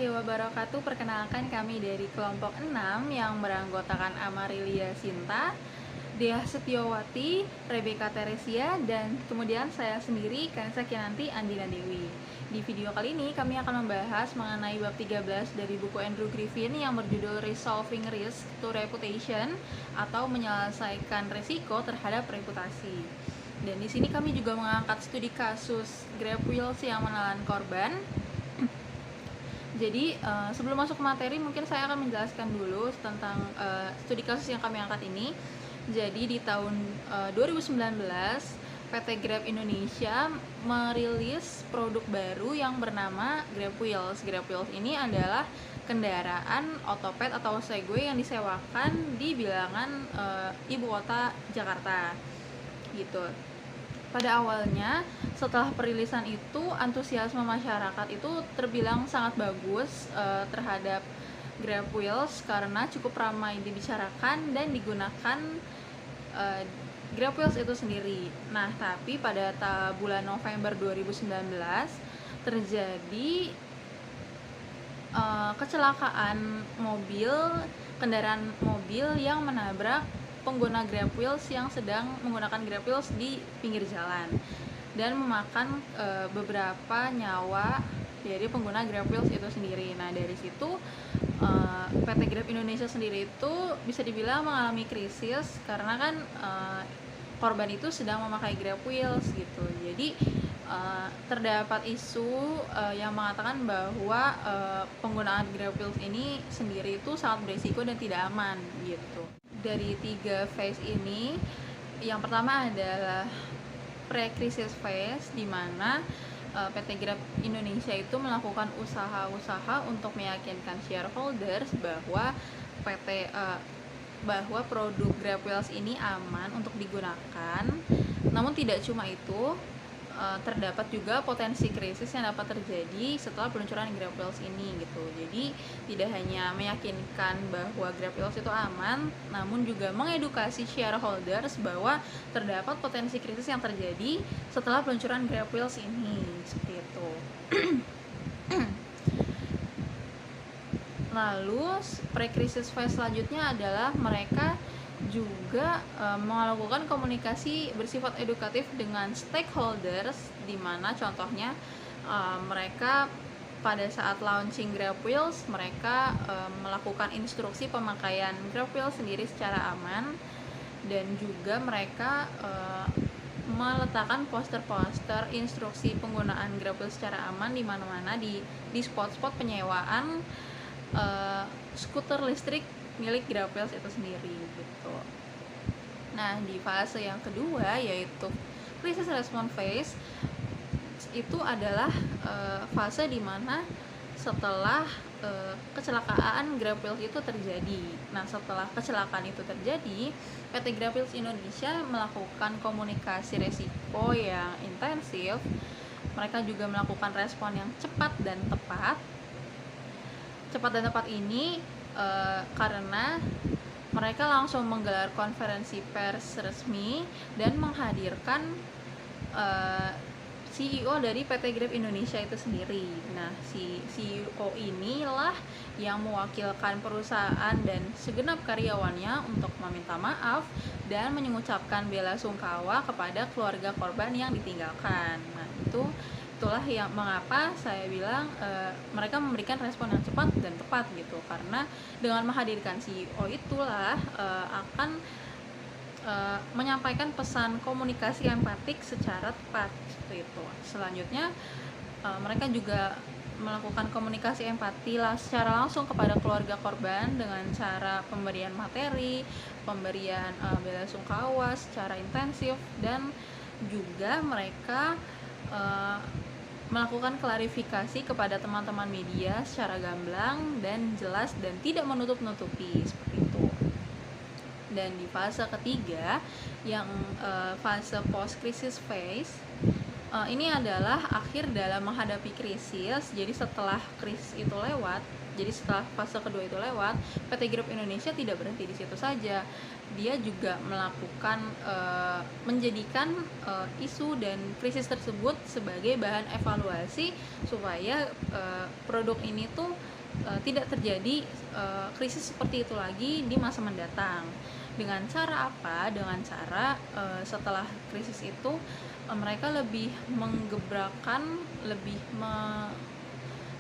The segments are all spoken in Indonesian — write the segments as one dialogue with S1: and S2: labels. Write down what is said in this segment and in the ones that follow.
S1: warahmatullahi wabarakatuh. Perkenalkan, kami dari kelompok 6 yang beranggotakan Amarilia Sinta, Dea Setiawati, Rebecca Teresia, dan kemudian saya sendiri, Kansa Kinanti Andina Dewi. Di video kali ini kami akan membahas mengenai bab 13 dari buku Andrew Griffin yang berjudul Resolving Risk to Reputation atau menyelesaikan resiko terhadap reputasi. Dan di sini kami juga mengangkat studi kasus Grab Wheels yang menelan korban. Jadi sebelum masuk ke materi, mungkin saya akan menjelaskan dulu tentang studi kasus yang kami angkat ini. Jadi di tahun 2019 PT Grab Indonesia merilis produk baru yang bernama Grab Wheels. Grab Wheels ini adalah kendaraan otopet atau Segway yang disewakan di bilangan ibu kota Jakarta gitu. Pada awalnya, setelah perilisan itu, antusiasme masyarakat itu terbilang sangat bagus terhadap Grab Wheels karena cukup ramai dibicarakan dan digunakan Grab Wheels itu sendiri. Nah, tapi pada bulan November 2019 terjadi kecelakaan kendaraan mobil yang menabrak pengguna Grab Wheels yang sedang menggunakan Grab Wheels di pinggir jalan dan memakan beberapa nyawa dari pengguna Grab Wheels itu sendiri. Nah, dari situ PT Grab Indonesia sendiri itu bisa dibilang mengalami krisis karena kan korban itu sedang memakai Grab Wheels gitu. Jadi terdapat isu yang mengatakan bahwa penggunaan Grab Wheels ini sendiri itu sangat berisiko dan tidak aman gitu. Dari 3 phase ini, yang pertama adalah pre-crisis phase, di mana PT Grab Indonesia itu melakukan usaha-usaha untuk meyakinkan shareholders bahwa produk Grab Wheels ini aman untuk digunakan. Namun tidak cuma itu, terdapat juga potensi krisis yang dapat terjadi setelah peluncuran Grab Wheels ini gitu. Jadi tidak hanya meyakinkan bahwa Grab Wheels itu aman, namun juga mengedukasi shareholders bahwa terdapat potensi krisis yang terjadi setelah peluncuran Grab Wheels ini, seperti itu. Lalu pre-crisis phase selanjutnya adalah mereka juga melakukan komunikasi bersifat edukatif dengan stakeholders, di mana contohnya mereka pada saat launching Grab Wheels mereka melakukan instruksi pemakaian Grab Wheels sendiri secara aman, dan juga mereka meletakkan poster-poster instruksi penggunaan Grab Wheels secara aman di mana-mana di spot-spot penyewaan skuter listrik milik Grab Wheels itu sendiri gitu. Nah, di fase yang kedua yaitu crisis response phase, itu adalah fase di mana setelah kecelakaan Grab Wheels itu terjadi. Nah, setelah kecelakaan itu terjadi, PT Grab Wheels Indonesia melakukan komunikasi resiko yang intensif. Mereka juga melakukan respon yang cepat dan tepat. Cepat dan tepat ini karena mereka langsung menggelar konferensi pers resmi dan menghadirkan CEO dari PT Grab Indonesia itu sendiri. Nah, si CEO inilah yang mewakilkan perusahaan dan segenap karyawannya untuk meminta maaf dan mengucapkan bela sungkawa kepada keluarga korban yang ditinggalkan. Nah, itulah yang mengapa saya bilang mereka memberikan respon yang cepat dan tepat gitu, karena dengan menghadirkan CEO itulah akan menyampaikan pesan komunikasi empatik secara tepat seperti itu. Selanjutnya mereka juga melakukan komunikasi empati secara langsung kepada keluarga korban dengan cara pemberian materi, pemberian bela sungkawa secara intensif, dan juga mereka melakukan klarifikasi kepada teman-teman media secara gamblang dan jelas dan tidak menutup-nutupi seperti itu. Dan di fase ketiga yang fase post crisis phase, ini adalah akhir dalam menghadapi krisis. Jadi setelah krisis itu lewat, jadi setelah fase kedua itu lewat, PT Group Indonesia tidak berhenti di situ saja. Dia juga melakukan menjadikan isu dan krisis tersebut sebagai bahan evaluasi supaya produk ini tuh tidak terjadi krisis seperti itu lagi di masa mendatang. Dengan cara apa? Dengan cara setelah krisis itu mereka lebih menggebrakan, lebih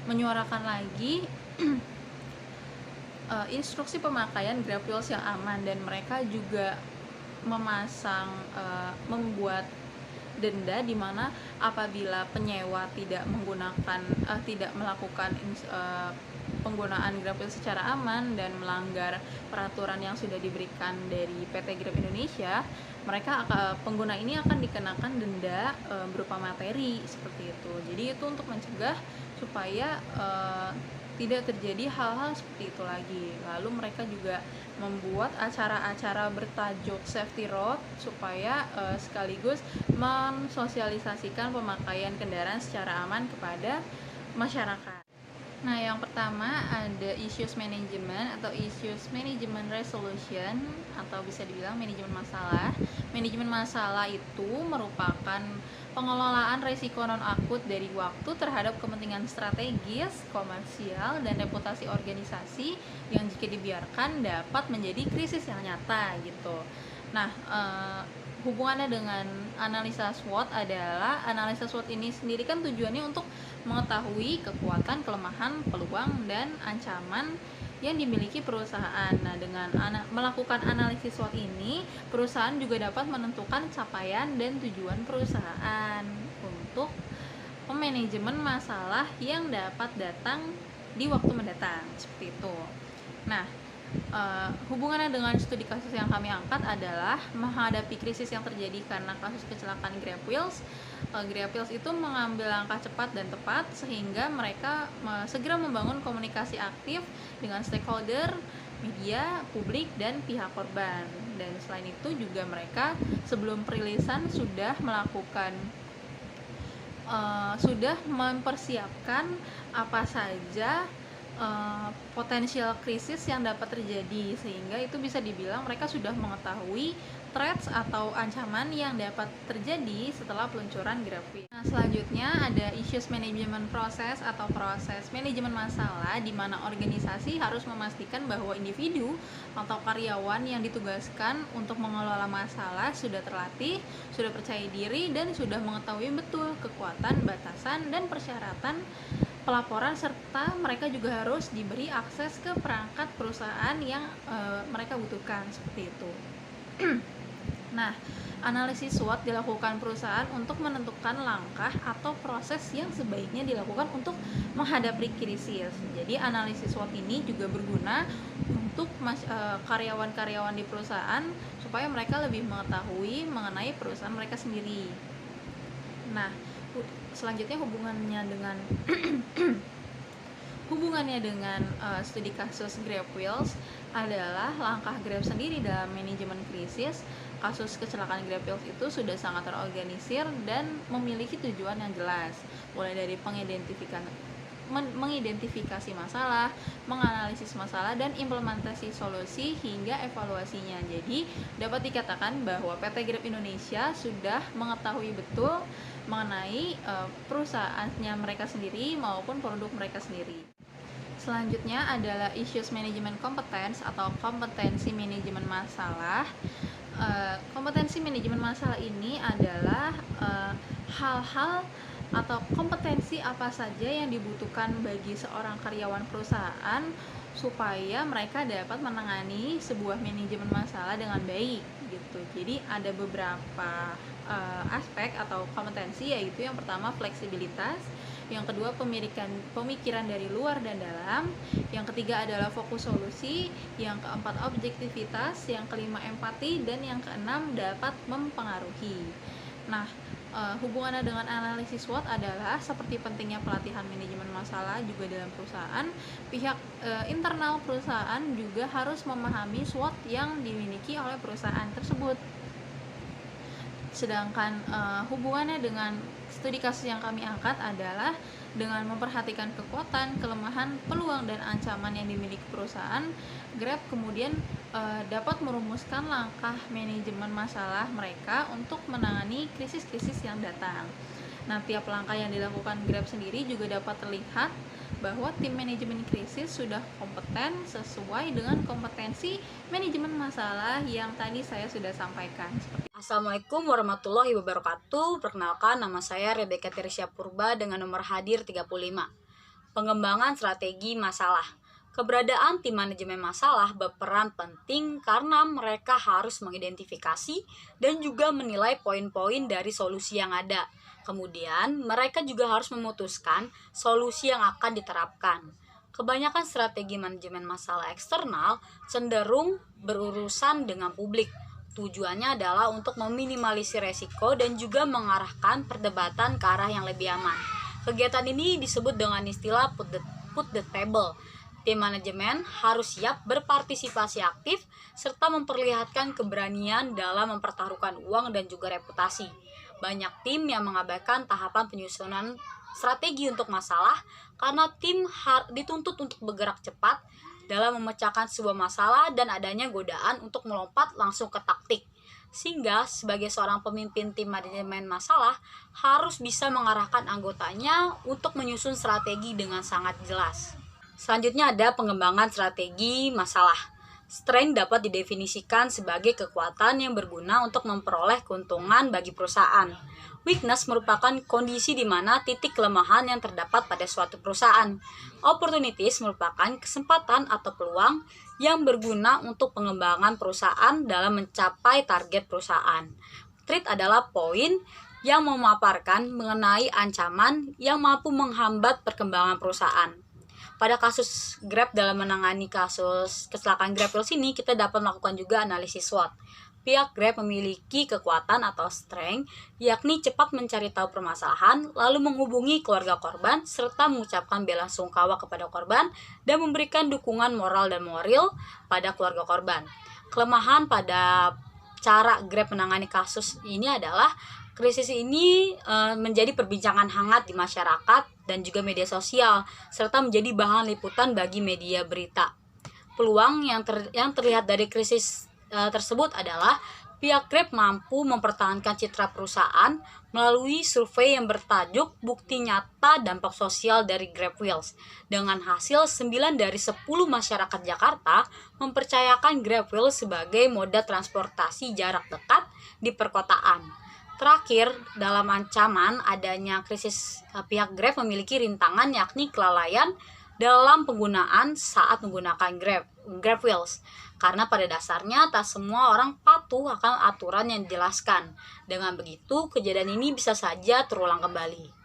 S1: menyuarakan lagi instruksi pemakaian Grab Wheels yang aman, dan mereka juga membuat denda di mana apabila penyewa tidak melakukan penggunaan Grab Wheels secara aman dan melanggar peraturan yang sudah diberikan dari PT Grab Indonesia, pengguna ini akan dikenakan denda berupa materi seperti itu. Jadi itu untuk mencegah supaya tidak terjadi hal-hal seperti itu lagi. Lalu mereka juga membuat acara-acara bertajuk safety road supaya sekaligus mensosialisasikan pemakaian kendaraan secara aman kepada masyarakat. Nah, yang pertama ada issues management atau issues management resolution, atau bisa dibilang manajemen masalah. Manajemen masalah itu merupakan pengelolaan risiko non-akut dari waktu terhadap kepentingan strategis, komersial, dan reputasi organisasi yang jika dibiarkan dapat menjadi krisis yang nyata gitu. Nah, hubungannya dengan analisa SWOT adalah analisa SWOT ini sendiri kan tujuannya untuk mengetahui kekuatan, kelemahan, peluang, dan ancaman yang dimiliki perusahaan. Nah, dengan melakukan analisis SWOT ini, perusahaan juga dapat menentukan capaian dan tujuan perusahaan untuk manajemen masalah yang dapat datang di waktu mendatang, seperti itu. Nah, hubungannya dengan studi kasus yang kami angkat adalah menghadapi krisis yang terjadi karena kasus kecelakaan Grab Wheels. Grab Wheels itu mengambil langkah cepat dan tepat sehingga mereka segera membangun komunikasi aktif dengan stakeholder, media, publik, dan pihak korban. Dan selain itu juga mereka sebelum perilisan sudah mempersiapkan apa saja potensial krisis yang dapat terjadi, sehingga itu bisa dibilang mereka sudah mengetahui threats atau ancaman yang dapat terjadi setelah peluncuran Grab Wheels. Nah, selanjutnya ada issues management process atau proses manajemen masalah, di mana organisasi harus memastikan bahwa individu atau karyawan yang ditugaskan untuk mengelola masalah sudah terlatih, sudah percaya diri, dan sudah mengetahui betul kekuatan, batasan, dan persyaratan pelaporan, serta mereka juga harus diberi akses ke perangkat perusahaan yang mereka butuhkan, seperti itu. Nah, analisis SWOT dilakukan perusahaan untuk menentukan langkah atau proses yang sebaiknya dilakukan untuk menghadapi krisis. Jadi analisis SWOT ini juga berguna untuk karyawan-karyawan di perusahaan supaya mereka lebih mengetahui mengenai perusahaan mereka sendiri. Nah, selanjutnya hubungannya dengan studi kasus Grab Wheels adalah langkah Grab sendiri dalam manajemen krisis. Kasus kecelakaan Grab Wheels itu sudah sangat terorganisir dan memiliki tujuan yang jelas, mulai dari mengidentifikasi masalah, menganalisis masalah, dan implementasi solusi hingga evaluasinya. Jadi dapat dikatakan bahwa PT Grab Indonesia sudah mengetahui betul mengenai perusahaannya mereka sendiri maupun produk mereka sendiri. Selanjutnya adalah issues management competence atau kompetensi manajemen masalah. Kompetensi manajemen masalah ini adalah hal-hal atau kompetensi apa saja yang dibutuhkan bagi seorang karyawan perusahaan supaya mereka dapat menangani sebuah manajemen masalah dengan baik gitu. Jadi ada beberapa aspek atau kompetensi, yaitu yang pertama fleksibilitas, yang kedua pemikiran dari luar dan dalam, yang ketiga adalah fokus solusi, yang keempat objektivitas, yang kelima empati, dan yang keenam dapat mempengaruhi. Nah, hubungannya dengan analisis SWOT adalah seperti pentingnya pelatihan manajemen masalah juga dalam perusahaan. Pihak internal perusahaan juga harus memahami SWOT yang dimiliki oleh perusahaan tersebut. Sedangkan hubungannya dengan studi kasus yang kami angkat adalah dengan memperhatikan kekuatan, kelemahan, peluang, dan ancaman yang dimiliki perusahaan, Grab kemudian dapat merumuskan langkah manajemen masalah mereka untuk menangani krisis-krisis yang datang. Nah, tiap langkah yang dilakukan Grab sendiri juga dapat terlihat bahwa tim manajemen krisis sudah kompeten sesuai dengan kompetensi manajemen masalah yang tadi saya sudah sampaikan.
S2: Assalamualaikum warahmatullahi wabarakatuh. Perkenalkan, nama saya Rebecca Tirisya Purba dengan nomor hadir 35. Pengembangan strategi masalah. Keberadaan tim manajemen masalah berperan penting karena mereka harus mengidentifikasi dan juga menilai poin-poin dari solusi yang ada. Kemudian, mereka juga harus memutuskan solusi yang akan diterapkan. Kebanyakan strategi manajemen masalah eksternal cenderung berurusan dengan publik. Tujuannya adalah untuk meminimalisir resiko dan juga mengarahkan perdebatan ke arah yang lebih aman. Kegiatan ini disebut dengan istilah put the table. Tim manajemen harus siap berpartisipasi aktif serta memperlihatkan keberanian dalam mempertaruhkan uang dan juga reputasi. Banyak tim yang mengabaikan tahapan penyusunan strategi untuk masalah karena tim dituntut untuk bergerak cepat dalam memecahkan sebuah masalah dan adanya godaan untuk melompat langsung ke taktik. Sehingga sebagai seorang pemimpin tim manajemen masalah harus bisa mengarahkan anggotanya untuk menyusun strategi dengan sangat jelas. Selanjutnya ada pengembangan strategi masalah. Strength dapat didefinisikan sebagai kekuatan yang berguna untuk memperoleh keuntungan bagi perusahaan. Weakness merupakan kondisi di mana titik kelemahan yang terdapat pada suatu perusahaan. Opportunities merupakan kesempatan atau peluang yang berguna untuk pengembangan perusahaan dalam mencapai target perusahaan. Threat adalah poin yang memaparkan mengenai ancaman yang mampu menghambat perkembangan perusahaan. Pada kasus Grab dalam menangani kasus kecelakaan Grab Wheels ini, kita dapat melakukan juga analisis SWOT. Pihak Grab memiliki kekuatan atau strength, yakni cepat mencari tahu permasalahan, lalu menghubungi keluarga korban, serta mengucapkan bela sungkawa kepada korban, dan memberikan dukungan moral dan moral pada keluarga korban. Kelemahan pada cara Grab menangani kasus ini adalah krisis ini menjadi perbincangan hangat di masyarakat dan juga media sosial, serta menjadi bahan liputan bagi media berita. Peluang yang terlihat dari krisis tersebut adalah pihak Grab mampu mempertahankan citra perusahaan melalui survei yang bertajuk Bukti Nyata Dampak Sosial dari Grab Wheels. Dengan hasil 9 dari 10 masyarakat Jakarta mempercayakan Grab Wheels sebagai moda transportasi jarak dekat di perkotaan. Terakhir, dalam ancaman adanya krisis, pihak Grab memiliki rintangan yakni kelalaian dalam penggunaan saat menggunakan Grab Wheels. Karena pada dasarnya tak semua orang patuh akan aturan yang dijelaskan. Dengan begitu, kejadian ini bisa saja terulang kembali.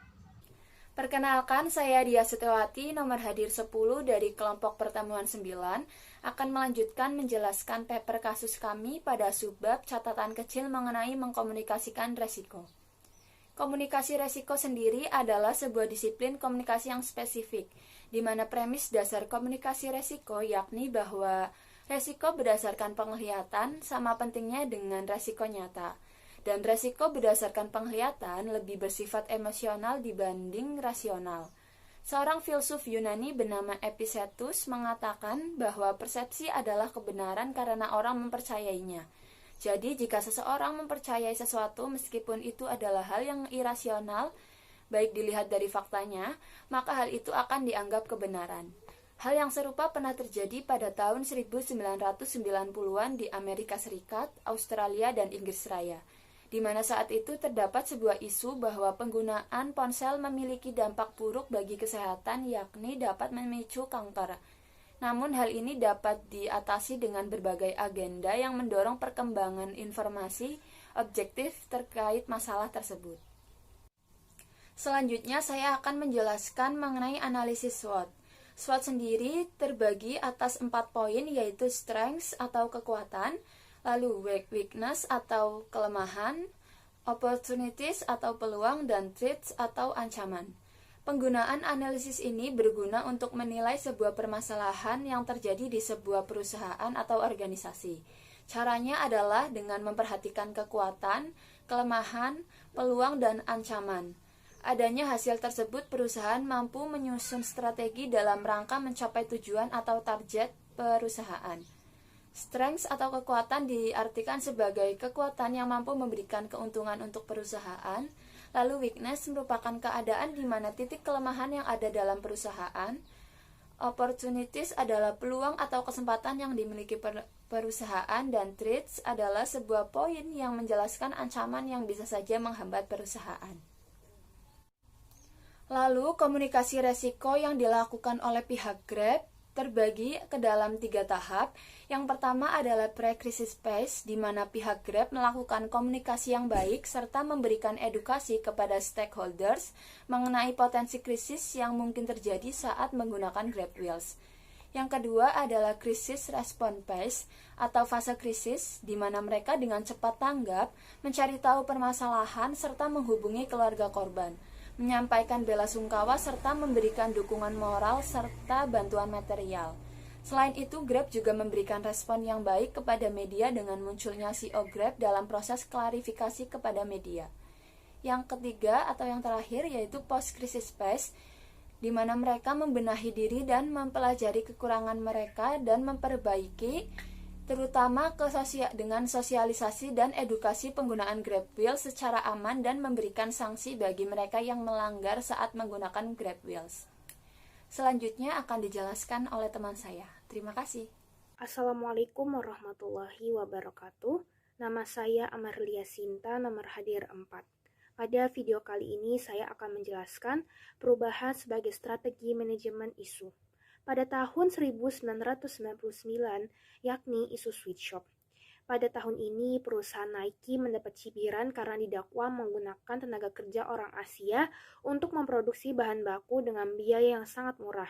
S3: Perkenalkan, saya Dia Setiawati, nomor hadir 10 dari kelompok pertemuan 9, akan melanjutkan menjelaskan paper kasus kami pada subbab catatan kecil mengenai mengkomunikasikan resiko. Komunikasi resiko sendiri adalah sebuah disiplin komunikasi yang spesifik, di mana premis dasar komunikasi resiko yakni bahwa resiko berdasarkan penglihatan sama pentingnya dengan resiko nyata. Dan resiko berdasarkan penglihatan lebih bersifat emosional dibanding rasional. Seorang filsuf Yunani bernama Epictetus mengatakan bahwa persepsi adalah kebenaran karena orang mempercayainya. Jadi jika seseorang mempercayai sesuatu meskipun itu adalah hal yang irasional, baik dilihat dari faktanya, maka hal itu akan dianggap kebenaran. Hal yang serupa pernah terjadi pada tahun 1990-an di Amerika Serikat, Australia, dan Inggris Raya, di mana saat itu terdapat sebuah isu bahwa penggunaan ponsel memiliki dampak buruk bagi kesehatan, yakni dapat memicu kanker. Namun hal ini dapat diatasi dengan berbagai agenda yang mendorong perkembangan informasi objektif terkait masalah tersebut. Selanjutnya saya akan menjelaskan mengenai analisis SWOT. SWOT sendiri terbagi atas 4 poin, yaitu strengths atau kekuatan, lalu weakness atau kelemahan, opportunities atau peluang, dan threats atau ancaman. Penggunaan analisis ini berguna untuk menilai sebuah permasalahan yang terjadi di sebuah perusahaan atau organisasi. Caranya adalah dengan memperhatikan kekuatan, kelemahan, peluang, dan ancaman. Adanya hasil tersebut, perusahaan mampu menyusun strategi dalam rangka mencapai tujuan atau target perusahaan. Strengths atau kekuatan diartikan sebagai kekuatan yang mampu memberikan keuntungan untuk perusahaan. Lalu weakness merupakan keadaan di mana titik kelemahan yang ada dalam perusahaan. Opportunities adalah peluang atau kesempatan yang dimiliki perusahaan, dan threats adalah sebuah poin yang menjelaskan ancaman yang bisa saja menghambat perusahaan. Lalu, komunikasi resiko yang dilakukan oleh pihak Grab terbagi ke dalam 3 tahap. Yang pertama adalah pre-crisis phase, di mana pihak Grab melakukan komunikasi yang baik serta memberikan edukasi kepada stakeholders mengenai potensi krisis yang mungkin terjadi saat menggunakan Grab Wheels. Yang kedua adalah crisis response phase atau fase krisis, di mana mereka dengan cepat tanggap, mencari tahu permasalahan serta menghubungi keluarga korban, menyampaikan bela sungkawa serta memberikan dukungan moral serta bantuan material. Selain itu, Grab juga memberikan respon yang baik kepada media dengan munculnya CEO Grab dalam proses klarifikasi kepada media. Yang ketiga atau yang terakhir yaitu post-crisis phase, di mana mereka membenahi diri dan mempelajari kekurangan mereka dan memperbaiki, terutama dengan sosialisasi dan edukasi penggunaan Grab Wheels secara aman dan memberikan sanksi bagi mereka yang melanggar saat menggunakan Grab Wheels. Selanjutnya akan dijelaskan oleh teman saya. Terima kasih.
S4: Assalamualaikum warahmatullahi wabarakatuh. Nama saya Amarlia Sinta, nomor hadir 4. Pada video kali ini saya akan menjelaskan perubahan sebagai strategi manajemen isu. Pada tahun 1999, yakni isu sweatshop. Pada tahun ini, perusahaan Nike mendapat cibiran karena didakwa menggunakan tenaga kerja orang Asia untuk memproduksi bahan baku dengan biaya yang sangat murah.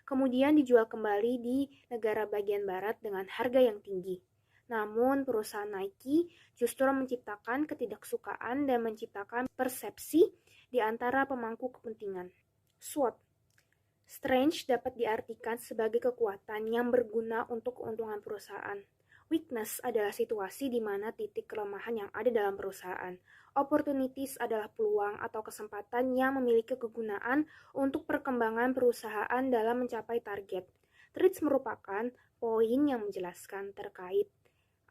S4: Kemudian dijual kembali di negara bagian barat dengan harga yang tinggi. Namun, perusahaan Nike justru menciptakan ketidaksukaan dan menciptakan persepsi di antara pemangku kepentingan. SWOT. Strength dapat diartikan sebagai kekuatan yang berguna untuk keuntungan perusahaan. Weakness adalah situasi di mana titik kelemahan yang ada dalam perusahaan. Opportunities adalah peluang atau kesempatan yang memiliki kegunaan untuk perkembangan perusahaan dalam mencapai target. Threats merupakan poin yang menjelaskan terkait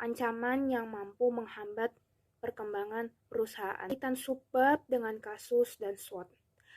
S4: ancaman yang mampu menghambat perkembangan perusahaan. Kaitan subbab dengan kasus dan SWOT.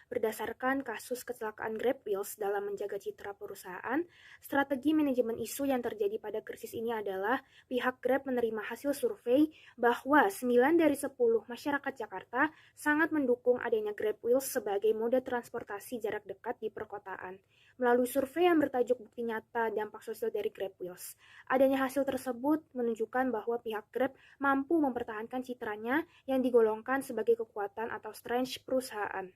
S4: Berdasarkan kasus kecelakaan Grab Wheels dalam menjaga citra perusahaan, strategi manajemen isu yang terjadi pada krisis ini adalah pihak Grab menerima hasil survei bahwa 9 dari 10 masyarakat Jakarta sangat mendukung adanya Grab Wheels sebagai moda transportasi jarak dekat di perkotaan. Melalui survei yang bertajuk Bukti Nyata Dampak Sosial dari Grab Wheels, adanya hasil tersebut menunjukkan bahwa pihak Grab mampu mempertahankan citranya yang digolongkan sebagai kekuatan atau strength perusahaan.